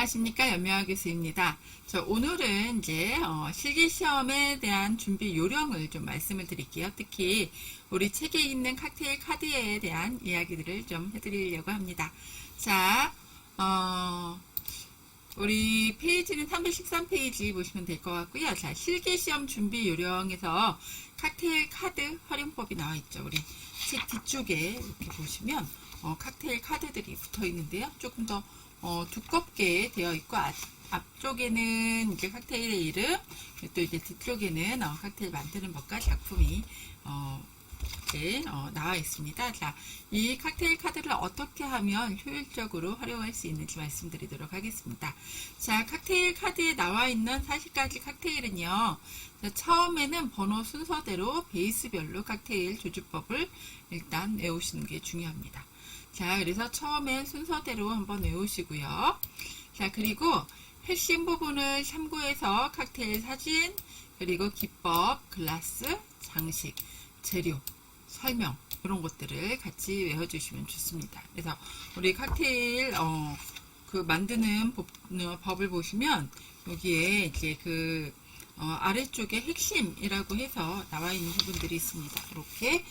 안녕하십니까. 연명아 교수입니다. 오늘은 이제 실기시험에 대한 준비 요령을 좀 말씀을 드릴게요. 특히 우리 책에 있는 칵테일 카드에 대한 이야기들을 좀 해드리려고 합니다. 자, 우리 페이지는 313페이지 보시면 될 것 같고요. 자, 실기시험 준비 요령에서 칵테일 카드 활용법이 나와 있죠. 우리 책 뒤쪽에 이렇게 보시면 칵테일 카드들이 붙어 있는데요. 조금 더 두껍게 되어 있고 앞쪽에는 이제 칵테일의 이름, 또 이제 뒤쪽에는 칵테일 만드는 법과 작품이 이렇게 나와 있습니다. 자, 이 칵테일 카드를 어떻게 하면 효율적으로 활용할 수 있는지 말씀드리도록 하겠습니다. 자, 칵테일 카드에 나와 있는 40가지 칵테일은요. 자, 처음에는 번호 순서대로 베이스별로 칵테일 조주법을 일단 외우시는 게 중요합니다. 자, 그래서 처음엔 순서대로 한번 외우시고요. 자, 그리고 핵심 부분을 참고해서 칵테일 사진, 그리고 기법, 글라스, 장식, 재료, 설명 이런 것들을 같이 외워주시면 좋습니다. 그래서 우리 칵테일 그 만드는 법을 보시면 여기에 이제 그 아래쪽에 핵심이라고 해서 나와 있는 부분들이 있습니다. 이렇게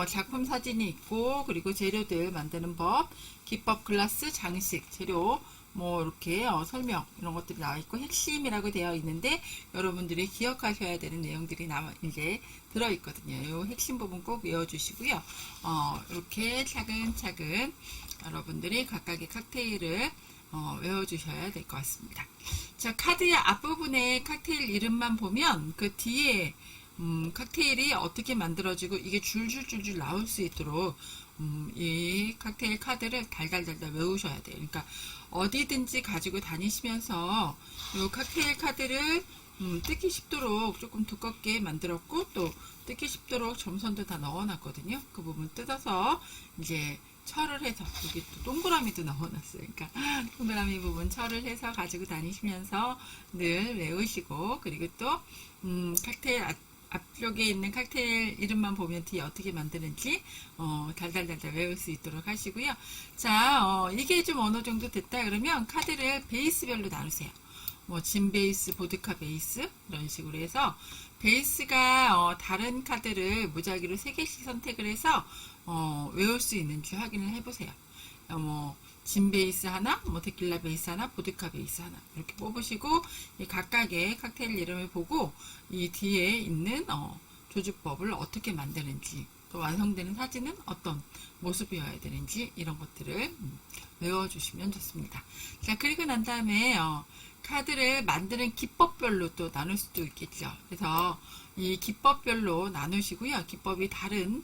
작품 사진이 있고, 그리고 재료들 만드는 법, 기법, 글라스, 장식, 재료, 뭐 이렇게 설명 이런 것들이 나와 있고 핵심이라고 되어 있는데 여러분들이 기억하셔야 되는 내용들이 이제 들어 있거든요. 이 핵심 부분 꼭 외워주시고요. 이렇게 차근차근 여러분들이 각각의 칵테일을 외워주셔야 될 것 같습니다. 자, 카드의 앞부분에 칵테일 이름만 보면 그 뒤에 칵테일이 어떻게 만들어지고 이게 줄줄줄줄 나올 수 있도록 이 칵테일 카드를 달달달달 외우셔야 돼요. 그러니까 어디든지 가지고 다니시면서 이 칵테일 카드를 뜯기 쉽도록 조금 두껍게 만들었고, 또 뜯기 쉽도록 점선도 다 넣어놨거든요. 그 부분 뜯어서 이제 철을 해서, 여기 또 동그라미도 넣어놨어요. 그러니까 동그라미 부분 철을 해서 가지고 다니시면서 늘 외우시고, 그리고 또 칵테일 앞쪽에 있는 칵테일 이름만 보면 뒤에 어떻게 만드는지 달달달달 외울 수 있도록 하시고요. 자, 이게 좀 어느 정도 됐다 그러면 카드를 베이스별로 나누세요. 뭐 진 베이스, 보드카 베이스 이런 식으로 해서 베이스가 다른 카드를 무작위로 3개씩 선택을 해서 외울 수 있는지 확인을 해보세요. 진 베이스 하나, 뭐 데킬라 베이스 하나, 보드카 베이스 하나 이렇게 뽑으시고 이 각각의 칵테일 이름을 보고 이 뒤에 있는 조주법을 어떻게 만드는지, 또 완성되는 사진은 어떤 모습이어야 되는지 이런 것들을 외워주시면 좋습니다. 자, 그리고 난 다음에 카드를 만드는 기법별로 또 나눌 수도 있겠죠. 그래서 이 기법별로 나누시고요. 기법이 다른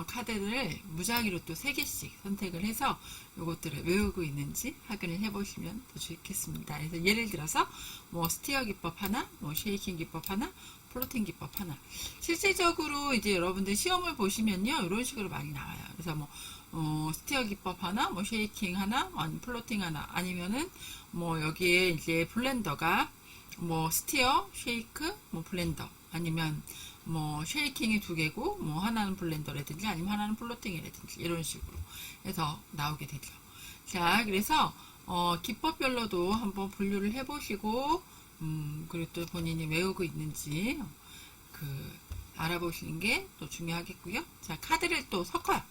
카드를 무작위로 또 3개씩 선택을 해서 이것들을 외우고 있는지 확인을 해보시면 더 좋겠습니다. 그래서 예를 들어서 뭐 스티어 기법 하나, 뭐 쉐이킹 기법 하나, 플로팅 기법 하나. 실질적으로 이제 여러분들 시험을 보시면요, 이런 식으로 많이 나와요. 그래서 뭐 스티어 기법 하나, 뭐 쉐이킹 하나, 아니 플로팅 하나, 아니면은 뭐 여기에 이제 블렌더가 뭐 스티어, 쉐이크, 뭐 블렌더, 아니면 뭐 쉐이킹이 2개고 뭐 하나는 블렌더라든지 아니면 하나는 플로팅이라든지 이런 식으로 해서 나오게 되죠. 자, 그래서 기법별로도 한번 분류를 해보시고 그리고 또 본인이 외우고 있는지 알아보시는 게 또 중요하겠고요. 자, 카드를 또 섞어요.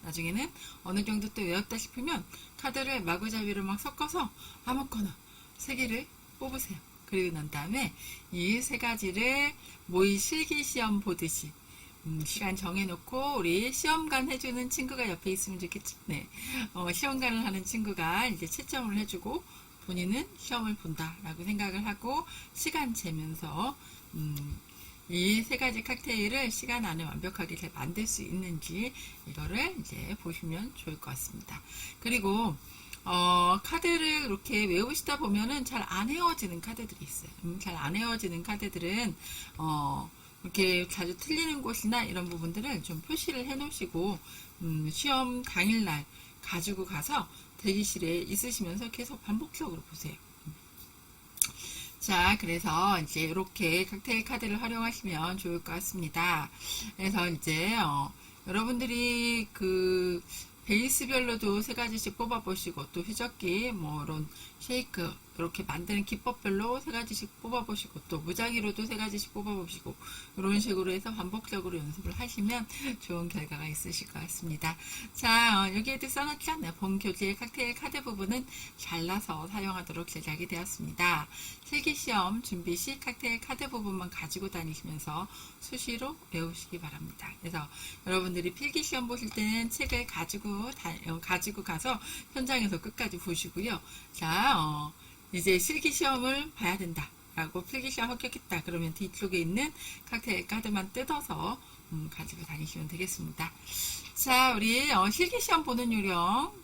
나중에는 어느 정도 또 외웠다 싶으면 카드를 마구잡이로 막 섞어서 아무거나 3개를 뽑으세요. 그리고 난 다음에 이 3가지를 모의 실기시험 보듯이 시간 정해놓고 우리 시험관 해주는 친구가 옆에 있으면 좋겠죠. 네. 시험관을 하는 친구가 이제 채점을 해주고 본인은 시험을 본다라고 생각을 하고 시간 재면서 이 3가지 칵테일을 시간 안에 완벽하게 잘 만들 수 있는지 이거를 이제 보시면 좋을 것 같습니다. 그리고 카드를 이렇게 외우시다 보면은 잘 안 외워지는 카드들이 있어요. 잘 안 외워지는 카드들은 이렇게 자주 틀리는 곳이나 이런 부분들을 좀 표시를 해 놓으시고 시험 당일날 가지고 가서 대기실에 있으시면서 계속 반복적으로 보세요. 자, 그래서 이제 이렇게 칵테일 카드를 활용하시면 좋을 것 같습니다. 그래서 이제 여러분들이 베이스별로도 3가지씩 뽑아보시고 또 휘젓기 뭐 이런 쉐이크 이렇게 만드는 기법별로 3가지씩 뽑아보시고 또 무작위로도 3가지씩 뽑아보시고 이런 식으로 해서 반복적으로 연습을 하시면 좋은 결과가 있으실 것 같습니다. 자, 여기에도 써놨죠? 네, 본 교재의 칵테일 카드 부분은 잘라서 사용하도록 제작이 되었습니다. 실기시험 준비 시 칵테일 카드 부분만 가지고 다니시면서 수시로 외우시기 바랍니다. 그래서 여러분들이 필기시험 보실 때는 책을 가지고 가서 현장에서 끝까지 보시고요. 자, 이제 실기시험을 봐야 된다 라고 필기시험 합격했다 그러면 뒤쪽에 있는 칵테일 카드만 뜯어서 가지고 다니시면 되겠습니다. 자, 우리 실기시험 보는 요령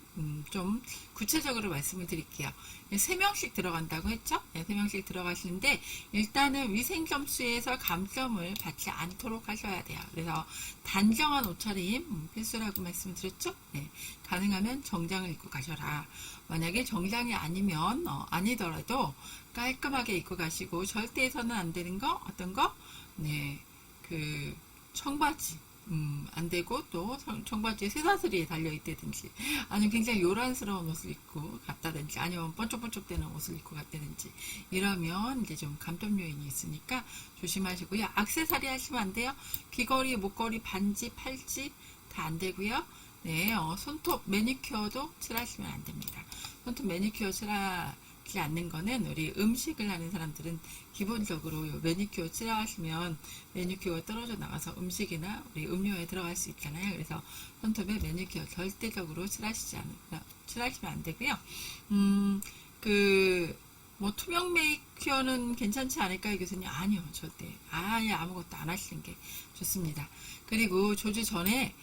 좀 구체적으로 말씀을 드릴게요. 3명씩 들어간다고 했죠? 네, 3명씩 들어가시는데 일단은 위생점수에서 감점을 받지 않도록 하셔야 돼요. 그래서 단정한 옷차림 필수라고 말씀드렸죠? 네, 가능하면 정장을 입고 가셔라. 만약에 정장이 아니더라도 깔끔하게 입고 가시고 절대 해서는 안 되는 거 어떤 거? 네, 그 청바지 안 되고 또 청바지에 쇠사슬이 달려있다든지 아니면 굉장히 요란스러운 옷을 입고 갔다든지 아니면 번쩍번쩍 되는 옷을 입고 갔다든지 이러면 이제 좀 감점 요인이 있으니까 조심하시고요. 액세서리 하시면 안 돼요. 귀걸이, 목걸이, 반지, 팔찌 다 안 되고요. 네, 손톱 매니큐어도 칠하시면 안 됩니다. 손톱 매니큐어 칠하지 않는 거는 우리 음식을 하는 사람들은 기본적으로 매니큐어 칠하시면 매니큐어가 떨어져 나가서 음식이나 우리 음료에 들어갈 수 있잖아요. 그래서 손톱에 매니큐어 절대적으로 칠하시면 안 되고요. 뭐 투명 매니큐어는 괜찮지 않을까요, 교수님? 아니요, 절대. 아예 아무것도 안 하시는 게 좋습니다. 그리고 조주 전에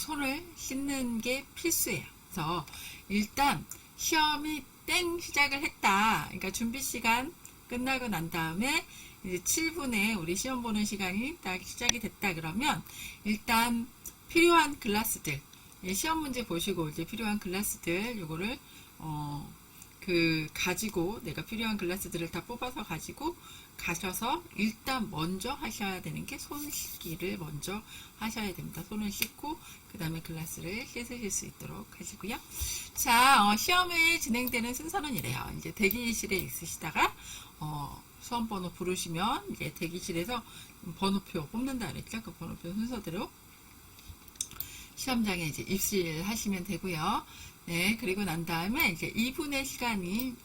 손을 씻는 게 필수예요. 그래서 일단 시험이 땡 시작을 했다. 그러니까 준비 시간 끝나고 난 다음에 이제 7분에 우리 시험 보는 시간이 딱 시작이 됐다 그러면 일단 필요한 글라스들 시험 문제 보시고 이제 필요한 글라스들 요거를 가지고 내가 필요한 글라스들을 다 뽑아서 가지고 가셔서 일단 먼저 하셔야 되는 게 손 씻기를 먼저 하셔야 됩니다. 손을 씻고 그 다음에 글라스를 씻으실 수 있도록 하시고요. 자, 시험이 진행되는 순서는 이래요. 이제 대기실에 있으시다가 수험 번호 부르시면 이제 대기실에서 번호표 뽑는다 그랬죠. 그 번호표 순서대로 시험장에 이제 입실하시면 되고요. 네, 그리고 난 다음에 이제 2분의 시간이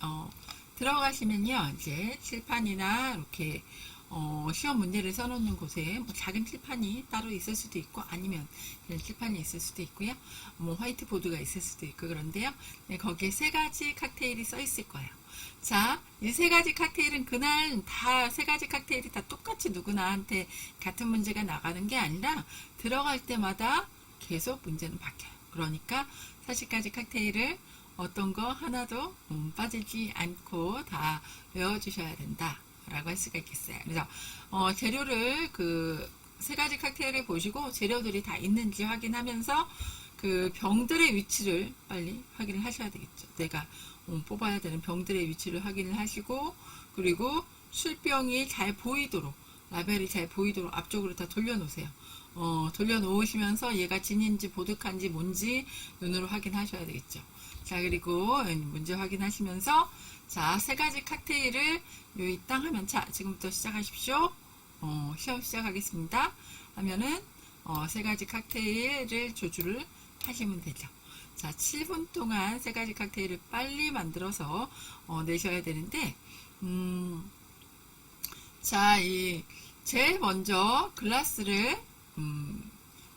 들어가시면요, 이제 칠판이나 이렇게 시험 문제를 써놓는 곳에 뭐 작은 칠판이 따로 있을 수도 있고 아니면 그냥 칠판이 있을 수도 있고요, 뭐 화이트보드가 있을 수도 있고 그런데요, 네, 거기에 3가지 칵테일이 써 있을 거예요. 자, 이 3가지 칵테일은 그날 다 3가지 칵테일이 다 똑같이 누구나한테 같은 문제가 나가는 게 아니라 들어갈 때마다 계속 문제는 바뀌어요. 그러니까 40가지 칵테일을 어떤 거 하나도 빠지지 않고 다 외워주셔야 된다 라고 할 수가 있겠어요. 그래서 재료를 3가지 칵테일을 보시고 재료들이 다 있는지 확인하면서 그 병들의 위치를 빨리 확인을 하셔야 되겠죠. 내가 뽑아야 되는 병들의 위치를 확인을 하시고 그리고 술병이 잘 보이도록 라벨이 잘 보이도록 앞쪽으로 다 돌려놓으세요. 돌려놓으시면서 얘가 진인지 보드카인지 뭔지 눈으로 확인하셔야 되겠죠. 자, 그리고 문제 확인하시면서 자, 3가지 칵테일을 요이 땅 하면 자, 지금부터 시작하십시오. 시험 시작하겠습니다. 하면은 3가지 칵테일을 조주를 하시면 되죠. 자, 7분 동안 3가지 칵테일을 빨리 만들어서 내셔야 되는데 자, 제일 먼저 글라스를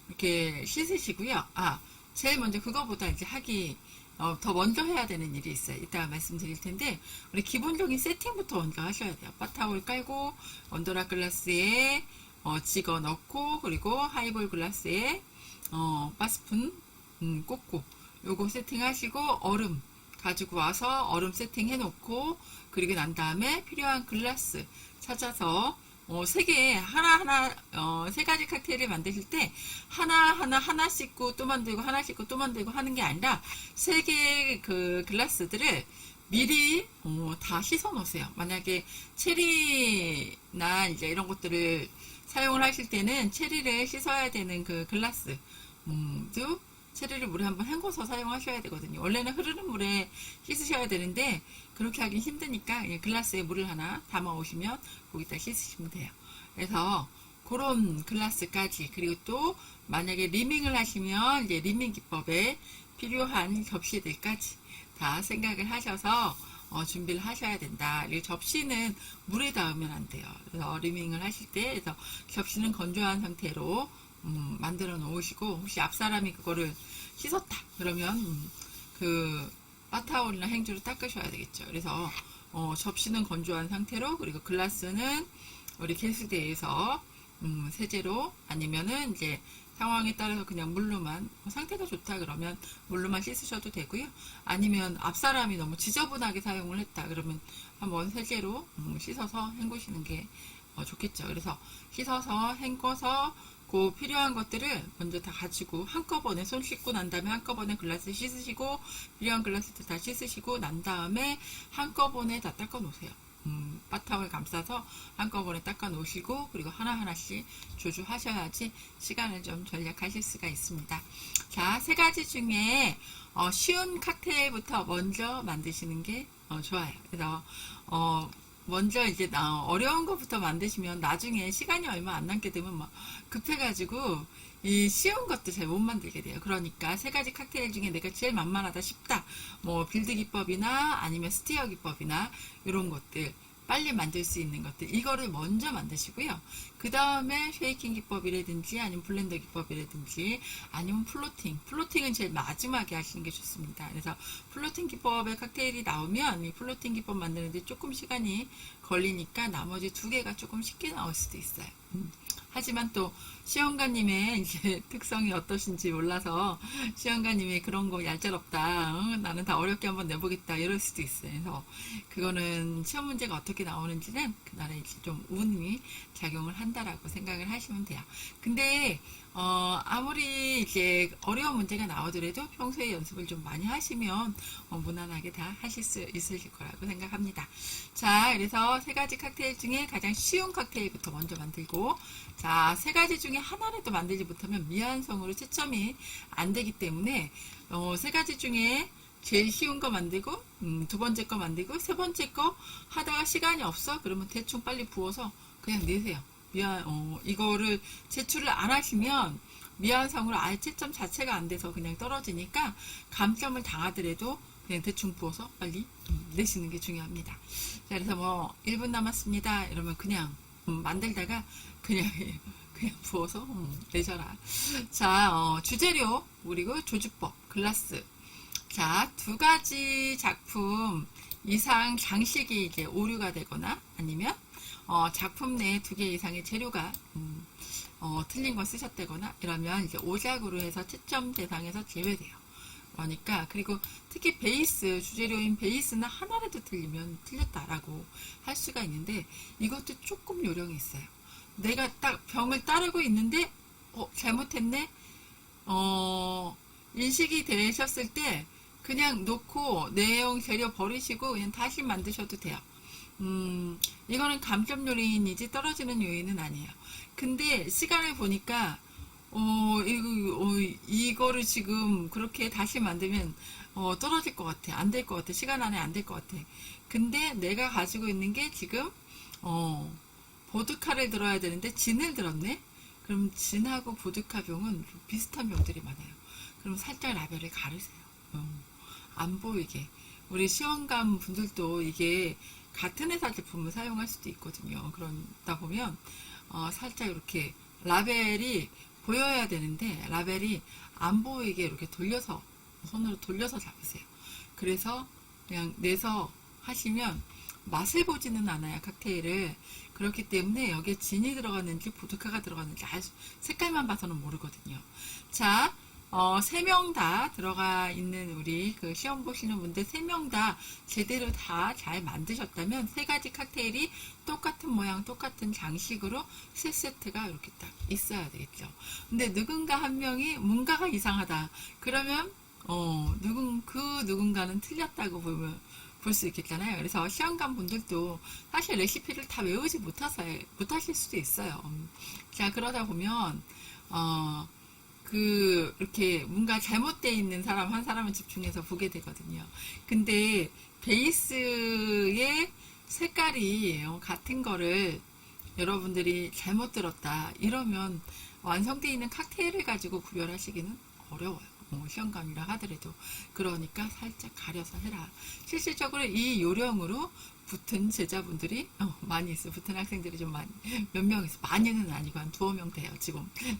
이렇게 씻으시고요. 제일 먼저 그거보다 이제 더 먼저 해야 되는 일이 있어요. 이따가 말씀드릴 텐데, 우리 기본적인 세팅부터 먼저 하셔야 돼요. 바타올 깔고, 언더락 글라스에 찍어 넣고, 그리고 하이볼 글라스에 바스푼 꽂고, 요거 세팅하시고, 얼음 가지고 와서 얼음 세팅해 놓고, 그리고 난 다음에 필요한 글라스 찾아서 3가지 칵테일을 만드실 때 하나 씻고 또 만들고 하나 씻고 또 만들고 하는 게 아니라 3개의 그 글라스들을 미리 다 씻어 놓으세요. 만약에 체리나 이제 이런 것들을 사용을 하실 때는 체리를 씻어야 되는 그 글라스 도 체리를 물에 한번 헹궈서 사용하셔야 되거든요. 원래는 흐르는 물에 씻으셔야 되는데 그렇게 하긴 힘드니까 그냥 글라스에 물을 하나 담아 오시면 거기다 씻으시면 돼요. 그래서 그런 글라스까지, 그리고 또 만약에 리밍을 하시면 이제 리밍 기법에 필요한 접시들까지 다 생각을 하셔서 준비를 하셔야 된다. 그리고 접시는 물에 닿으면 안 돼요. 그래서 리밍을 하실 때, 그래서 접시는 건조한 상태로 만들어 놓으시고, 혹시 앞사람이 그거를 씻었다 그러면 그 바타올이나 행주로 닦으셔야 되겠죠. 그래서 접시는 건조한 상태로, 그리고 글라스는 우리 개수대에서 세제로, 아니면은 이제 상황에 따라서 그냥 물로만, 상태가 좋다 그러면 물로만 씻으셔도 되고요. 아니면 앞사람이 너무 지저분하게 사용을 했다 그러면 한번 세제로 씻어서 헹구시는 게 좋겠죠. 그래서 씻어서 헹궈서 그 필요한 것들을 먼저 다 가지고 한꺼번에 손 씻고 난 다음에 한꺼번에 글라스 씻으시고, 필요한 글라스들 다 씻으시고 난 다음에 한꺼번에 다 닦아 놓으세요. 바탕을 감싸서 한꺼번에 닦아 놓으시고, 그리고 하나하나씩 조주하셔야지 시간을 좀 절약하실 수가 있습니다. 자, 세 가지 중에 쉬운 칵테일부터 먼저 만드시는 게 좋아요. 그래서 먼저 이제 어려운 것부터 만드시면 나중에 시간이 얼마 안 남게 되면 막 급해가지고 이 쉬운 것도 잘 못 만들게 돼요. 그러니까 세 가지 칵테일 중에 내가 제일 만만하다 싶다, 뭐 빌드 기법이나 아니면 스티어 기법이나 이런 것들, 빨리 만들 수 있는 것들, 이거를 먼저 만드시고요. 그 다음에 쉐이킹 기법이라든지 아니면 블렌더 기법이라든지 아니면 플로팅은 제일 마지막에 하시는 게 좋습니다. 그래서 플로팅 기법의 칵테일이 나오면 이 플로팅 기법 만드는데 조금 시간이 걸리니까 나머지 두 개가 조금 쉽게 나올 수도 있어요. 하지만 또 시험가님의 이제 특성이 어떠신지 몰라서 시험가님이 그런 거 얄짤없다, 나는 다 어렵게 한번 내보겠다 이럴 수도 있어요. 그래서 그거는 시험 문제가 어떻게 나오는지는 그날에 이제 좀 운이 작용을 한다라고 생각을 하시면 돼요. 근데 아무리 이제 어려운 문제가 나오더라도 평소에 연습을 좀 많이 하시면 무난하게 다 하실 수 있으실 거라고 생각합니다. 자, 그래서 세 가지 칵테일 중에 가장 쉬운 칵테일부터 먼저 만들고, 자, 세 가지 중에 하나라도 만들지 못하면 미완성으로 채점이 안 되기 때문에 세 가지 중에 제일 쉬운 거 만들고, 두 번째 거 만들고, 세 번째 거 하다가 시간이 없어 그러면 대충 빨리 부어서 그냥 내세요. 이거를 제출을 안 하시면 미완성으로 아예 채점 자체가 안 돼서 그냥 떨어지니까 감점을 당하더라도 그냥 대충 부어서 빨리 내시는 게 중요합니다. 자, 그래서 뭐 1분 남았습니다 이러면 그냥 만들다가 그냥 부어서 내셔라. 자, 주재료 그리고 조주법, 글라스. 자, 두 가지 작품 이상 장식이 이제 오류가 되거나 아니면 작품 내에 두 개 이상의 재료가 틀린 거 쓰셨다거나 이러면 이제 오작으로 해서 채점 대상에서 제외돼요. 그러니까, 그리고 특히 베이스, 주재료인 베이스는 하나라도 틀리면 틀렸다라고 할 수가 있는데, 이것도 조금 요령이 있어요. 내가 딱 병을 따르고 있는데 잘못했네, 인식이 되셨을 때 그냥 놓고 내용 재료 버리시고 그냥 다시 만드셔도 돼요. 이거는 감점 요인이지 떨어지는 요인은 아니에요. 근데 시간을 보니까 이거를 지금 그렇게 다시 만들면 떨어질 것 같아, 안 될 것 같아, 시간 안에 안 될 것 같아. 근데 내가 가지고 있는 게 지금 보드카를 들어야 되는데 진을 들었네. 그럼 진하고 보드카 병은 비슷한 병들이 많아요. 그럼 살짝 라벨을 가르세요. 안 보이게. 우리 시험관 분들도 이게 같은 회사 제품을 사용할 수도 있거든요. 그러다 보면 살짝 이렇게 라벨이 보여야 되는데 라벨이 안 보이게 이렇게 돌려서, 손으로 돌려서 잡으세요. 그래서 그냥 내서 하시면 맛을 보지는 않아요, 칵테일을. 그렇기 때문에 여기에 진이 들어갔는지 보드카가 들어갔는지 색깔만 봐서는 모르거든요. 자, 3명 다 들어가 있는 우리 그 시험 보시는 분들 3명 다 제대로 다 잘 만드셨다면 세 가지 칵테일이 똑같은 모양, 똑같은 장식으로 세 세트가 이렇게 딱 있어야 되겠죠. 근데 누군가 한 명이 뭔가가 이상하다. 그러면 누군가는 틀렸다고 보면 볼 수 있겠잖아요. 그래서 시험관 분들도 사실 레시피를 다 외우지 못하실 수도 있어요. 자, 그러다 보면 이렇게 뭔가 잘못되어 있는 사람 한 사람을 집중해서 보게 되거든요. 근데 베이스의 색깔이 같은 거를 여러분들이 잘못 들었다 이러면 완성되어 있는 칵테일을 가지고 구별하시기는 어려워요. 시험관이라 하더라도. 그러니까 살짝 가려서 해라. 실질적으로 이 요령으로 붙은 제자분들이 많이 있어요. 붙은 학생들이 좀 많이, 몇 명 있어요. 많이는 아니고 한 2-5명 돼요.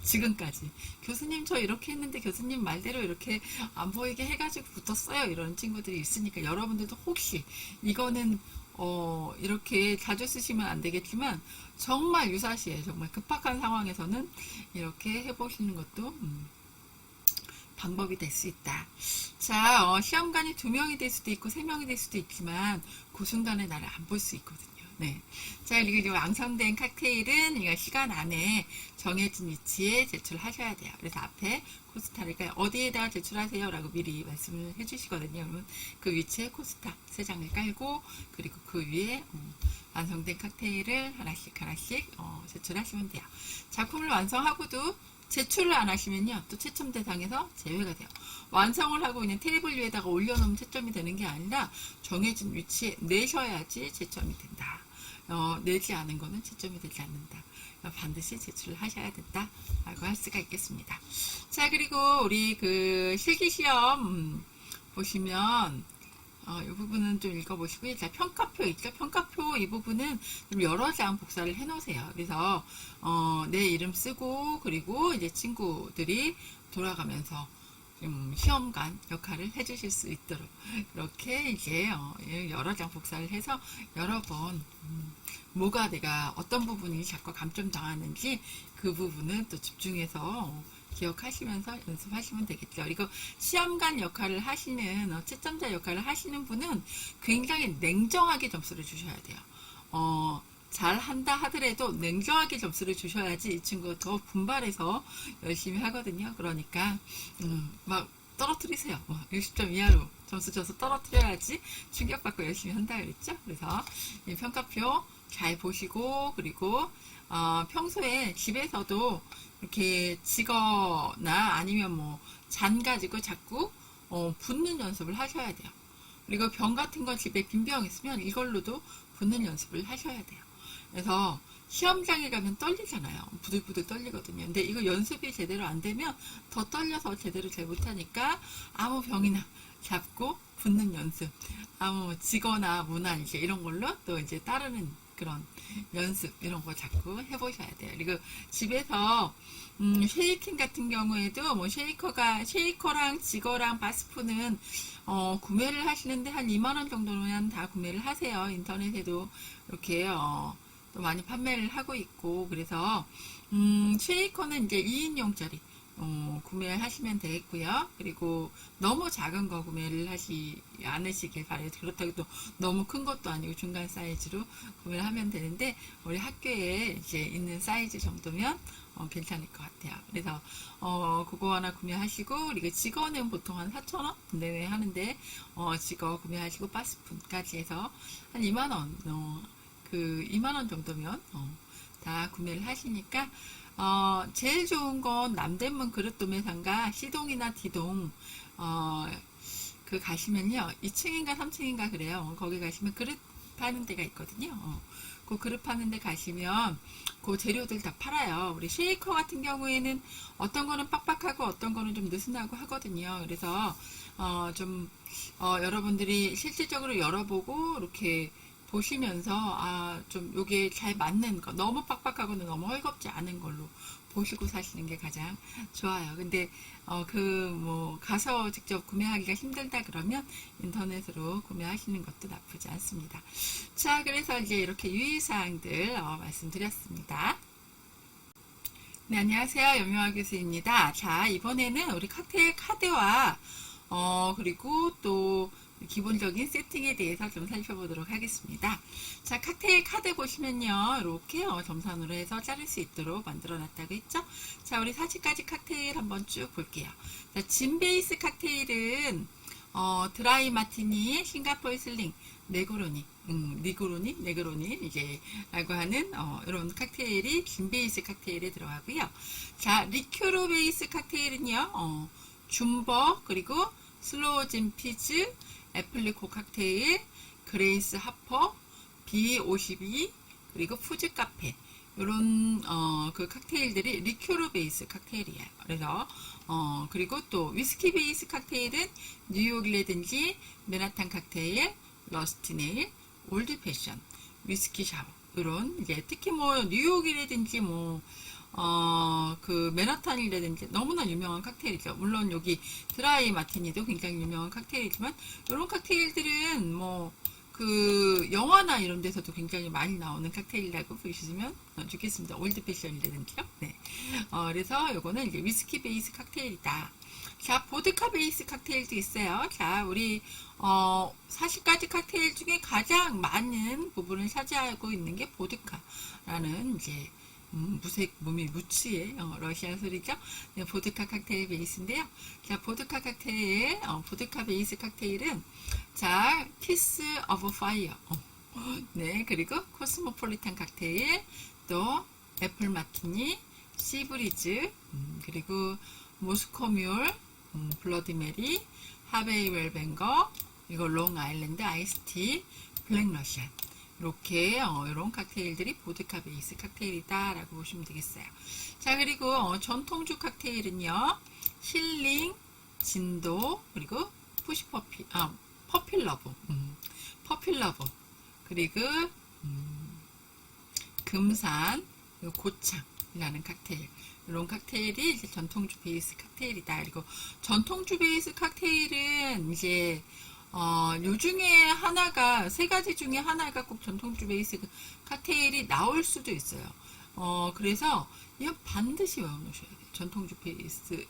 지금까지. 교수님 저 이렇게 했는데 교수님 말대로 이렇게 안 보이게 해가지고 붙었어요. 이런 친구들이 있으니까 여러분들도 혹시 이거는 이렇게 자주 쓰시면 안 되겠지만 정말 유사시에 정말 급박한 상황에서는 이렇게 해보시는 것도 방법이 될 수 있다. 자, 시험관이 2명이 될 수도 있고 3명이 될 수도 있지만 그 순간에 나를 안 볼 수 있거든요. 네. 자, 그리고 완성된 칵테일은 이거 시간 안에 정해진 위치에 제출하셔야 돼요. 그래서 앞에 코스타를 어디에다가 제출하세요 라고 미리 말씀을 해주시거든요. 그러면 그 위치에 코스타 3장을 깔고 그리고 그 위에 완성된 칵테일을 하나씩 제출하시면 돼요. 작품을 완성하고도 제출을 안 하시면요, 또 채점 대상에서 제외가 돼요. 완성을 하고 그냥 테이블 위에다가 올려놓으면 채점이 되는 게 아니라 정해진 위치에 내셔야지 채점이 된다. 내지 않은 거는 채점이 되지 않는다. 반드시 제출을 하셔야 된다. 라고 할 수가 있겠습니다. 자, 그리고 우리 실기시험 보시면 이 부분은 좀 읽어보시고요. 자, 평가표 있죠? 평가표 이 부분은 좀 여러 장 복사를 해놓으세요. 그래서 내 이름 쓰고 그리고 이제 친구들이 돌아가면서 시험관 역할을 해주실 수 있도록 그렇게 이제 여러 장 복사를 해서 여러 번 뭐가 내가 어떤 부분이 자꾸 감점 당하는지 그 부분은 또 집중해서 기억하시면서 연습하시면 되겠죠. 그리고 시험관 역할을 하시는 채점자 역할을 하시는 분은 굉장히 냉정하게 점수를 주셔야 돼요. 잘한다 하더라도 냉정하게 점수를 주셔야지 이 친구가 더 분발해서 열심히 하거든요. 그러니까 막 떨어뜨리세요. 60점 이하로 점수 줘서 떨어뜨려야지 충격받고 열심히 한다 그랬죠. 그래서 이 평가표 잘 보시고 그리고 평소에 집에서도 이렇게 지거나 아니면 잔 가지고 자꾸 붓는 연습을 하셔야 돼요. 그리고 병 같은 거 집에 빈 병 있으면 이걸로도 붓는 연습을 하셔야 돼요. 그래서 시험장에 가면 떨리잖아요. 부들부들 떨리거든요. 근데 이거 연습이 제대로 안 되면 더 떨려서 제대로 잘 못하니까 아무 병이나 잡고 붓는 연습, 아무 지거나 문안 이런 걸로 또 이제 따르는 그런 연습 이런 거 자꾸 해보셔야 돼요. 그리고 집에서 쉐이킹 같은 경우에도 쉐이커랑 지거랑 바스프는 구매를 하시는데 한 2만원 정도면 다 구매를 하세요. 인터넷에도 이렇게 또 많이 판매를 하고 있고 그래서 쉐이커는 이제 2인용짜리 구매를 하시면 되겠고요. 그리고 너무 작은 거 구매를 하지 않으시길 바래요. 그렇다고 또 너무 큰 것도 아니고 중간 사이즈로 구매를 하면 되는데 우리 학교에 이제 있는 사이즈 정도면 괜찮을 것 같아요. 그래서 그거 하나 구매하시고 그리고 지거는 보통 한 4,000원 내외 하는데 지거 구매하시고 바스푼까지 해서 한 2만원 2만원 정도면 다 구매를 하시니까 제일 좋은 건 남대문 그릇도매상가 C동이나 D동 가시면요 2층인가 3층인가 그래요. 거기 가시면 그릇 파는 데가 있거든요. 그 그릇 파는 데 가시면 그 재료들 다 팔아요. 우리 쉐이커 같은 경우에는 어떤 거는 빡빡하고 어떤 거는 좀 느슨하고 하거든요. 그래서 여러분들이 실질적으로 열어보고 이렇게 보시면서 좀 요게 잘 맞는 거, 너무 빡빡하고는 너무 헐겁지 않은 걸로 보시고 사시는 게 가장 좋아요. 근데 가서 직접 구매하기가 힘들다 그러면 인터넷으로 구매하시는 것도 나쁘지 않습니다. 자, 그래서 이제 이렇게 유의사항들 말씀드렸습니다. 네, 안녕하세요. 연명아 교수입니다. 자, 이번에는 우리 칵테일 카드와 그리고 또 기본적인 세팅에 대해서 좀 살펴보도록 하겠습니다. 자, 칵테일 카드 보시면요. 이렇게 점선으로 해서 자를 수 있도록 만들어 놨다고 했죠. 자, 우리 40가지 칵테일 한번 쭉 볼게요. 자, 진 베이스 칵테일은 드라이 마티니, 싱가포르 슬링, 네그로니 이제 라고 하는 이런 칵테일이 진 베이스 칵테일에 들어가고요. 자, 리큐르 베이스 칵테일은요. 줌버 그리고 슬로우 진 피즈, 애플리코 칵테일, 그레이스 하퍼, B52 그리고 푸즈 카페 이런 그 칵테일들이 리큐르 베이스 칵테일이에요. 그래서 그리고 또 위스키 베이스 칵테일은 뉴욕이라든지 맨하탄 칵테일, 러스티네일, 올드 패션, 위스키 샤워 이런 이제 특히 뭐 뉴욕이라든지 뭐 그 맨하탄이라든지 너무나 유명한 칵테일이죠. 물론 여기 드라이 마티니도 굉장히 유명한 칵테일이지만 이런 칵테일들은 뭐 그 영화나 이런 데서도 굉장히 많이 나오는 칵테일이라고 보시면 좋겠습니다. 올드 패션이라든지요. 네. 그래서 요거는 이제 위스키 베이스 칵테일이다. 자, 보드카 베이스 칵테일도 있어요. 자, 우리 40가지 칵테일 중에 가장 많은 부분을 차지하고 있는 게 보드카라는 이제 무색 무미 무치의 러시아 소리죠. 네, 보드카 칵테일 베이스인데요. 자, 보드카 칵테일, 보드카 베이스 칵테일은 자, 키스 오브 파이어. 네, 그리고 코스모폴리탄 칵테일, 또 애플 마티니, 시브리즈, 그리고 모스코뮬, 블러디 메리, 하베이 웰뱅거, 이거 롱 아일랜드 아이스티, 블랙 러시안. 이렇게 이런 칵테일들이 보드카 베이스 칵테일이다 라고 보시면 되겠어요. 자, 그리고 전통주 칵테일은요, 힐링, 진도, 그리고 푸시퍼피, 퍼필러브, 그리고 금산, 고창이라는 칵테일. 이런 칵테일이 이제 전통주 베이스 칵테일이다. 그리고 전통주 베이스 칵테일은 이제 요 중에 하나가, 세 가지 중에 하나가 꼭 전통주 베이스 칵테일이 나올 수도 있어요. 그래서 이건 반드시 외워놓으셔야 돼요.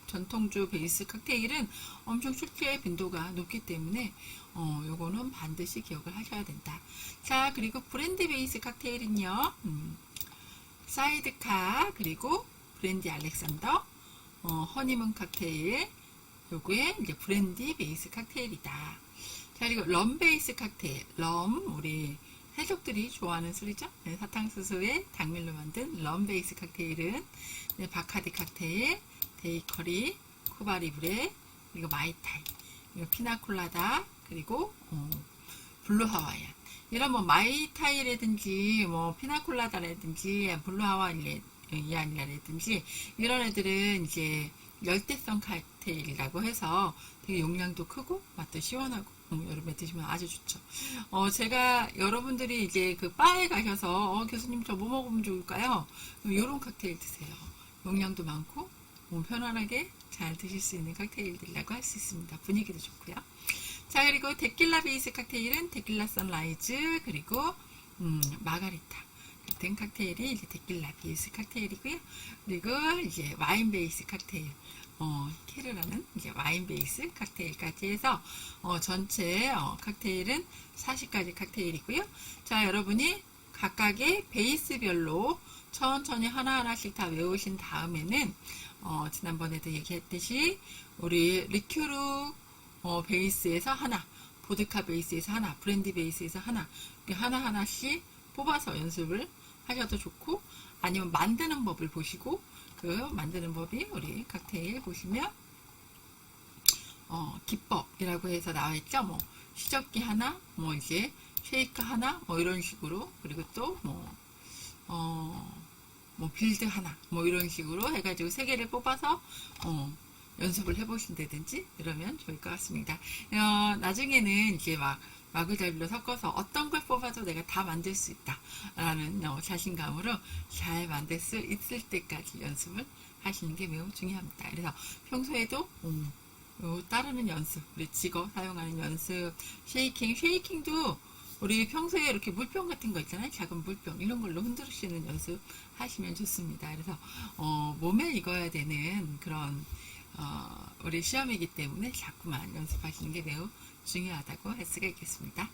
전통주 베이스 칵테일은 엄청 출제 빈도가 높기 때문에, 요거는 반드시 기억을 하셔야 된다. 자, 그리고 브랜드 베이스 칵테일은요, 사이드카, 그리고 브랜디 알렉산더, 허니문 칵테일, 요거에 이제 브랜디 베이스 칵테일이다. 자, 그리고 럼 베이스 칵테일. 우리 해적들이 좋아하는 술이죠. 네, 사탕수수에 당밀로 만든 럼 베이스 칵테일은 네, 바카디 칵테일, 데이커리, 쿠바리브레, 그리고 마이타이, 그리고 피나콜라다, 그리고 블루 하와이안. 이런 뭐 마이타이라든지 뭐 피나콜라다라든지 블루 하와이안이라든지 이런 애들은 이제 열대성 칵테일이라고 해서 되게 용량도 크고 맛도 시원하고 여름에 드시면 아주 좋죠. 제가 여러분들이 이제 그 바에 가셔서 교수님 저 뭐 먹으면 좋을까요? 이런 칵테일 드세요. 용량도 많고 편안하게 잘 드실 수 있는 칵테일이라고 할 수 있습니다. 분위기도 좋고요. 자, 그리고 데킬라 베이스 칵테일은 데킬라 선라이즈, 그리고 마가리타 같은 칵테일이 이제 데킬라 베이스 칵테일이고요. 그리고 이제 와인 베이스 칵테일, 케르라는 이제 와인 베이스 칵테일까지 해서 전체 칵테일은 40가지 칵테일이고요. 자, 여러분이 각각의 베이스별로 천천히 하나하나씩 다 외우신 다음에는 지난번에도 얘기했듯이 우리 리큐르 베이스에서 하나, 보드카 베이스에서 하나, 브랜디 베이스에서 하나, 하나하나씩 뽑아서 연습을 하셔도 좋고, 아니면 만드는 법을 보시고, 그 만드는 법이 우리 칵테일 보시면 기법이라고 해서 나와 있죠. 뭐 시적기 하나, 뭐 이제 쉐이크 하나, 뭐 이런 식으로, 그리고 또 뭐 빌드 하나, 뭐 이런 식으로 해가지고 세 개를 뽑아서 연습을 해보신다든지 이러면 좋을 것 같습니다. 나중에는 이제 마구잡이로 섞어서 어떤 걸 뽑아도 내가 다 만들 수 있다 라는 자신감으로 잘 만들 수 있을 때까지 연습을 하시는 게 매우 중요합니다. 그래서 평소에도 따르는 연습, 우리 직업 사용하는 연습, 쉐이킹도 우리 평소에 이렇게 물병 같은 거 있잖아요. 작은 물병 이런 걸로 흔들으시는 연습 하시면 좋습니다. 그래서 몸에 익어야 되는 그런 우리 시험이기 때문에 자꾸만 연습하시는 게 매우 중요하다고 할 수가 있겠습니다.